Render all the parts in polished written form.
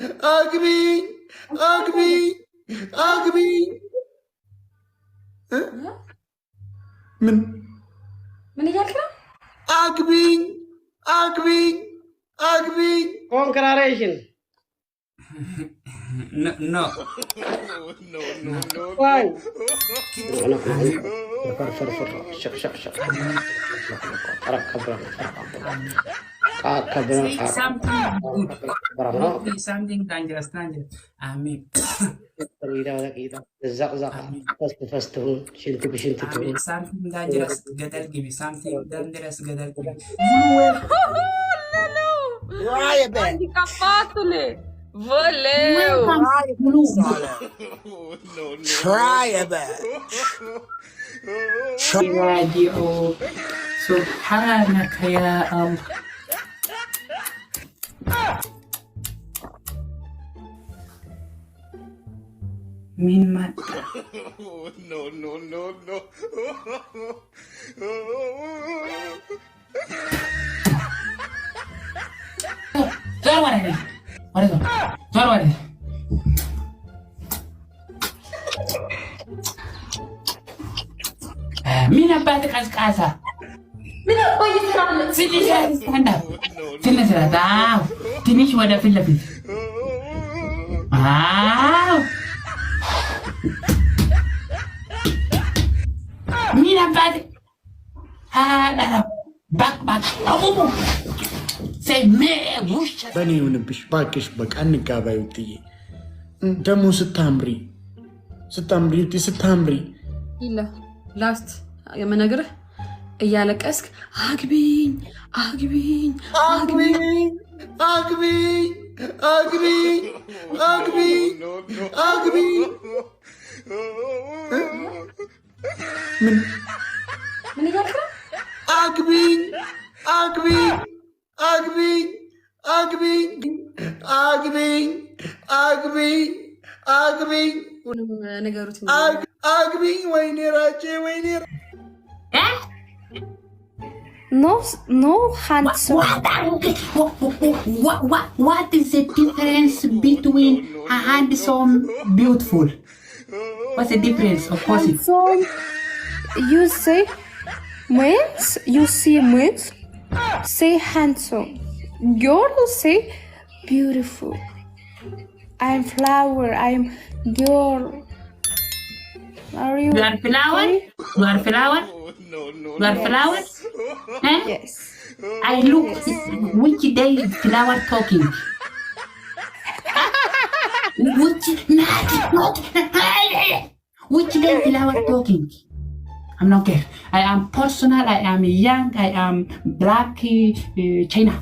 أقبي أقبي أقبي من يقولك؟ أقبي أقبي أقبي Congratulations. No, no. Why? Say something good. Don't say something dangerous. Amin. Something dangerous. Gadal gibi. Something dangerous. Gadal gibi. Try a bit. Valeu! Try a bit. Radio. سبحانك يا الله. مين مات؟ Keluar warna. Warna itu. Keluar warna. Mina batik kasa. Mina banyak sekali. Sini stand up. Sini sudah tahu. Sini cuma ada film. Wow. Mina batik. Back. Kamu. Say me. በእኔ ይሁንብሽ እባክሽ በቃ እንጋባ ይውጥዬ ደግሞ ስታምሪ ይላ ላስት የምነግርህ እያለቀስክ አግቢኝ ምን ይላል? አግቢኝ ነገሩት አግቢኝ ወይኔ ራቼ ወይኔ No handsome. What is the difference between a handsome beautiful? What's the difference of course? Handsome. You say means you see means say handsome. Girl say beautiful. I'm flower. I'm girl. Are you? You are flower? Okay? You are flower? You are flower? Huh? Yes. I look which day flower talking. Which day flower talking? I'm not care. I am personal. I am young. I am black. China.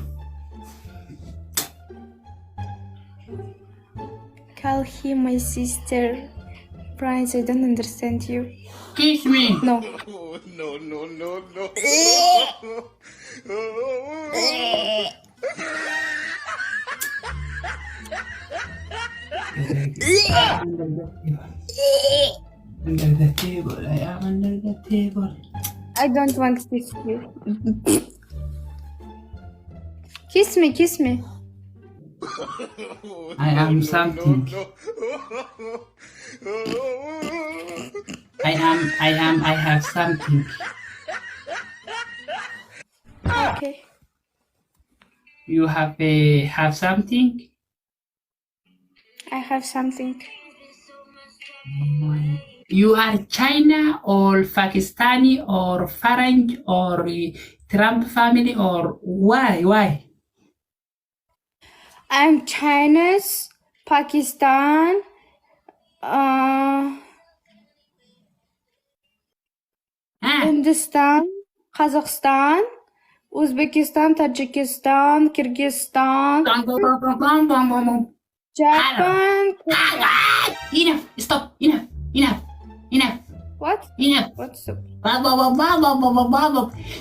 Call him my sister. Prince, I don't understand you. Kiss me. No. Under the table. I am under the table. I don't want to kiss you. Kiss me. I am something. I have something. Okay. You have something? I have something. You are China or Pakistani or Farang or Trump family or why? I'm Chinese, Pakistan, Hindustan, Kazakhstan, Uzbekistan, Tajikistan, Kyrgyzstan, Japan. Enough! Stop! Enough! What? Enough! What's up?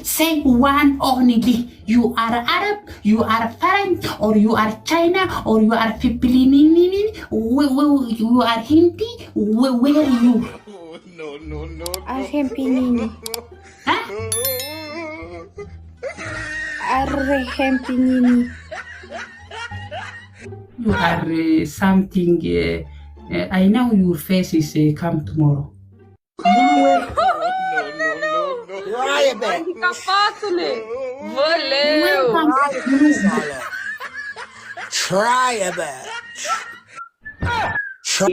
Say one only. You are Arab, you are Farang, or you are China, or you are Filipino, you are Hindi. Where are you? Argentinini. Huh? Argentinini. you are something. I know your face is come tomorrow. Cry a bit. Capatule! Voleu! Try a bit.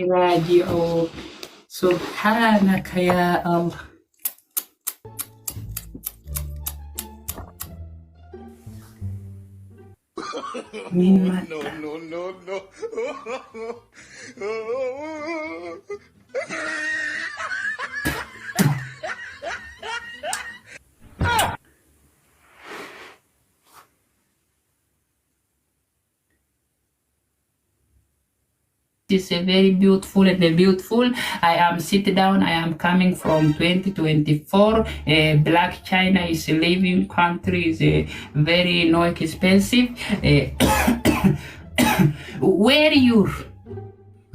Radio Subhanaka ya Allah. No. It's a very beautiful and beautiful. I am sit down. I am coming from 2024. Black China is a living country. Is very no expensive. Where you?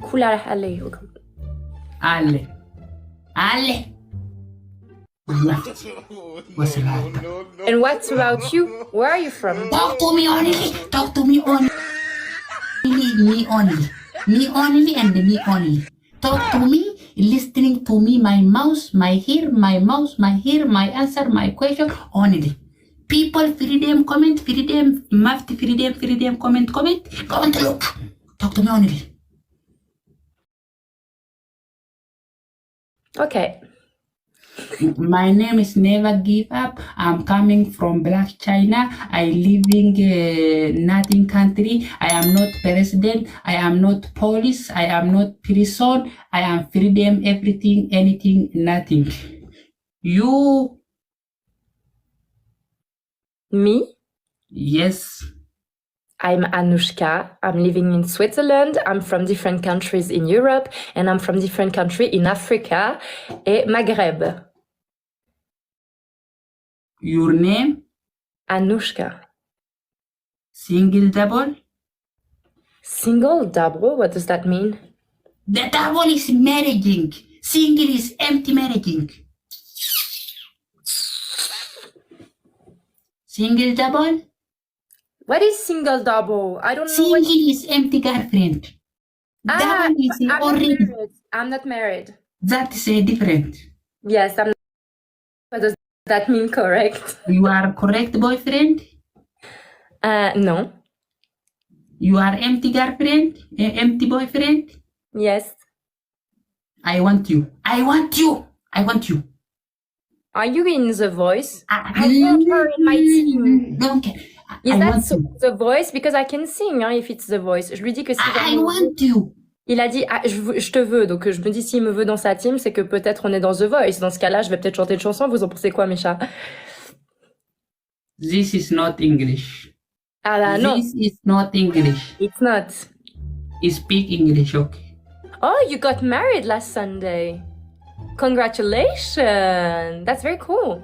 كلها عليكم. Ale. What's that? And what about you? Where are you from? Talk to me only. Me only and me only. Talk to me, listening to me, my mouse, my hair, my mouse, my hair, my answer, my question only. People, freedom, comment, freedom, mafti, freedom, comment, look. Talk to me only. Okay. My name is Never Give Up. I'm coming from Black China. I living nothing country. I am not president. I am not police. I am not prison. I am freedom, everything, anything, nothing. You? Me? Yes. I'm Anushka. I'm living in Switzerland. I'm from different countries in Europe, and I'm from different countries in Africa et Maghreb. Your name? Anushka. Single, double? Single, double? What does that mean? The double is marrying. Single is empty marrying. Single, double? What is single, double? I don't know. Single is empty girlfriend. Double is already. I'm not married. That is different. Yes, I'm not. What does that mean, correct? You are correct boyfriend? No. You are empty girlfriend? Empty boyfriend? Yes. I want you. Are you in The Voice? I want her in my team. Don't care. Is that The Voice? Because I can sing, hein, if it's The Voice. Je lui dis que si I want you. Il a dit je te veux, donc je me dis s'il me veut dans sa team, c'est que peut-être on est dans The Voice. Dans ce cas-là, je vais peut-être chanter une chanson. Vous en pensez quoi, mes chats? This is not English. Ah bah non. This is not English. It's not. Speak English, okay. Oh, you got married last Sunday. Congratulations. That's very cool.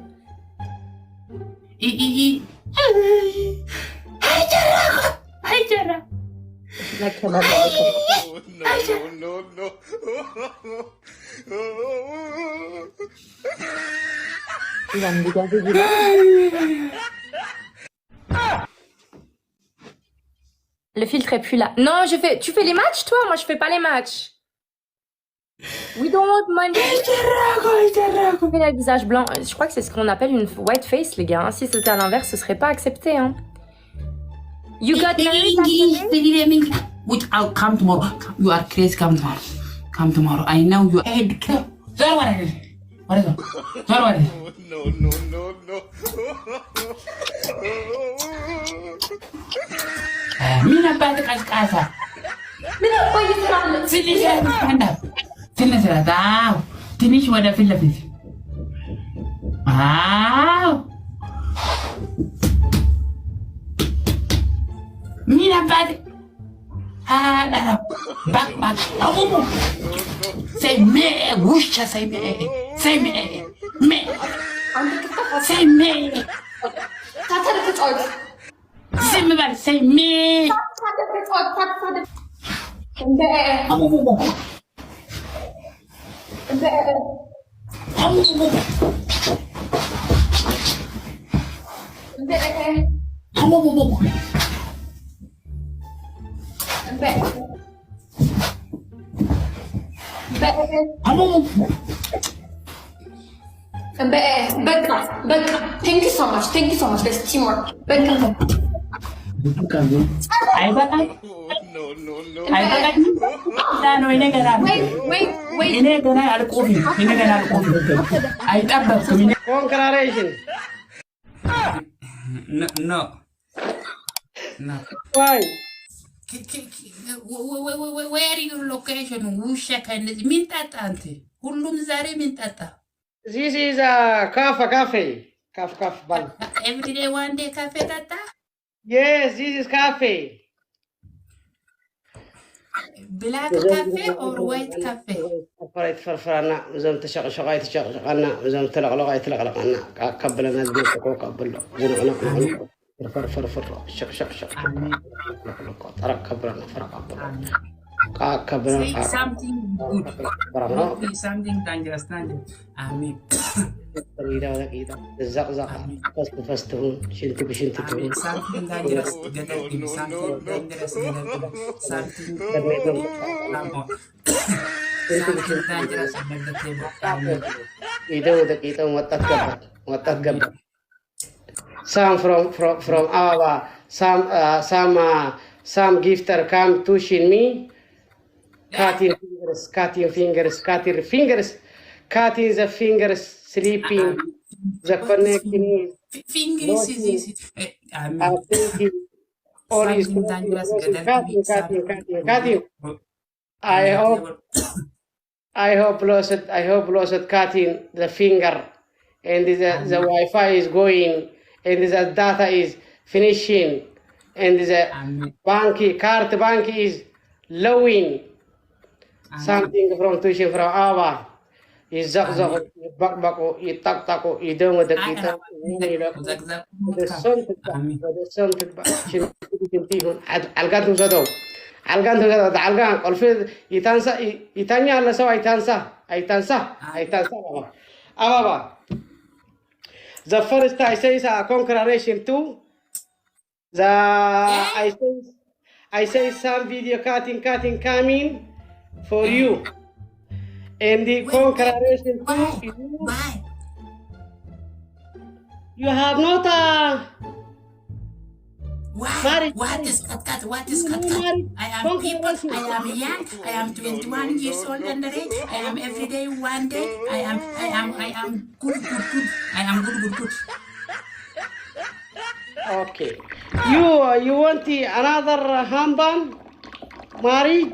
Hi, Jara. Like, No. il va me dégager du là. Le filtre est plus là. Non, tu fais les matchs, toi? Moi, je fais pas les matchs. We don't want money. Tu fais le visage blanc. Je crois que c'est ce qu'on appelle une white face, les gars. Si c'était à l'inverse, ce serait pas accepté, hein. You got married. Which I'll come tomorrow. You are crazy. Come tomorrow. I know you. Hey, what is it? No. Mina bad casa. Finish it. Finish what I feel. Wow. Mina bad. Back. Say me. Wish say me. Say me. Me. Say me. Say me. Thank you so much. Thank you so much. There's teamwork. አይበቃም No, no, no. አይበቃም ዳኖ ይነገራ Wait. ይነገራ አልቆም ይነገራ አልቆም አይጠበቅም Congratulations. ኖ Why? where your location ውሻ ከእነዚህ ምን ጠጣ አንተ ሁሉም ዛሬ ምን ጠጣ This is a cafe. Cafe, bal. every day one day ካፌ ጠጣ Yes, this is cafe. black cafe or white cafe فريت فرفرنا زم تشقشقاي تشقشقنا زم تلقلقاي تلقلقنا قبلنا البيت قبل زنقنا فرفر شق ترك قبلنا فرق قبلنا say something good don't be something dangerous amen إذا الزقزق فستهم شنت بشنتهم something dangerous something dangerous something dangerous amen إذا إذا وتتقبل some from our some gifter come touching me cutting the fingers sleeping the connecting fingers is easy I'm thinking all is something dangerous cutting I hope lost cutting the finger and the Wi-Fi is going and the data is finishing and the card bank is lowing something from tuition from Abbaa is zak bak itak idong the kita the son algan tu sado algan olfe itanya alla saw aitansa Abbaa the first I say is a congratulation to the I say some video cutting coming for you and the congratulation to you. Why? You have not Why? married. What is cut? What is cut? I am people. I am young. I am 21 years old underage. I am every day one day. I am good. I am good. Okay. You want the another hambam marriage?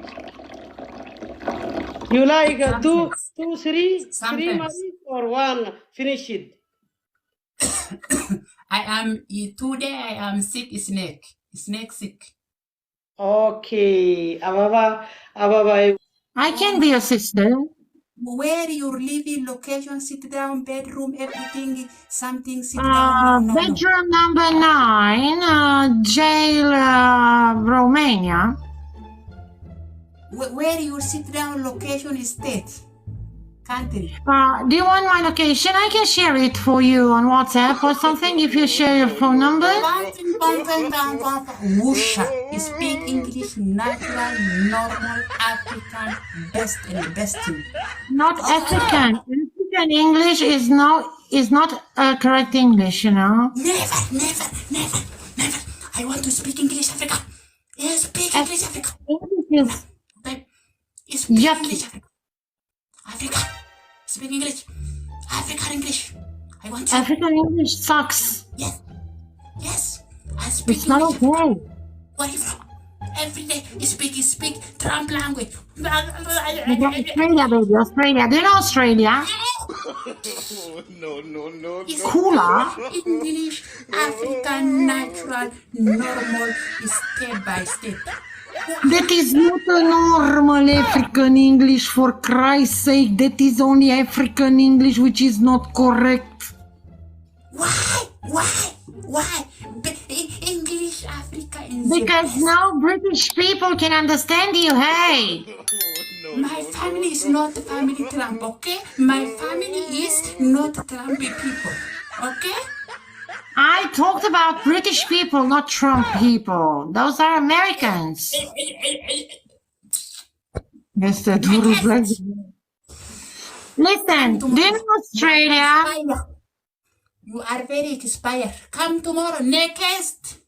You like three Sometimes. marriage or one finish it? I am today. I am sick. Snake sick. Okay. Ababa. I can be your sister. Where your living location? Sit down. Bedroom. Everything. Something. Sit down. No. Bedroom number 9, jail, Romania. Where your sit down location is state? Country. Do you want my location? I can share it for you on WhatsApp or something if you share your phone number. Wusha. Speak English, natural, normal, African, best and best. Not African. African English is not correct English, you know. Never. I want to speak English, Africa. Yes, speak English, Africa. English is Babe, speak yucky. English, Africa. Speak English. African English. I want you. African English sucks. Yes. I speak It's not English. okay. Where are you from? Every day you speak Trump language. Australia, baby, Australia. Do you know Australia? No. It's Cooler. English, African, natural, normal, step by step. That is not a normal African English, for Christ's sake. That is only African English, which is not correct. Why? English, Africa, and Because now British people can understand you, hey. my family is not family Trump, okay? My family is not Trumpy people, okay? I talked about British people, not Trump people. Those are Americans. Mr. Duru's like, Listen, do you know Australia? You are very expired. Come tomorrow. Next.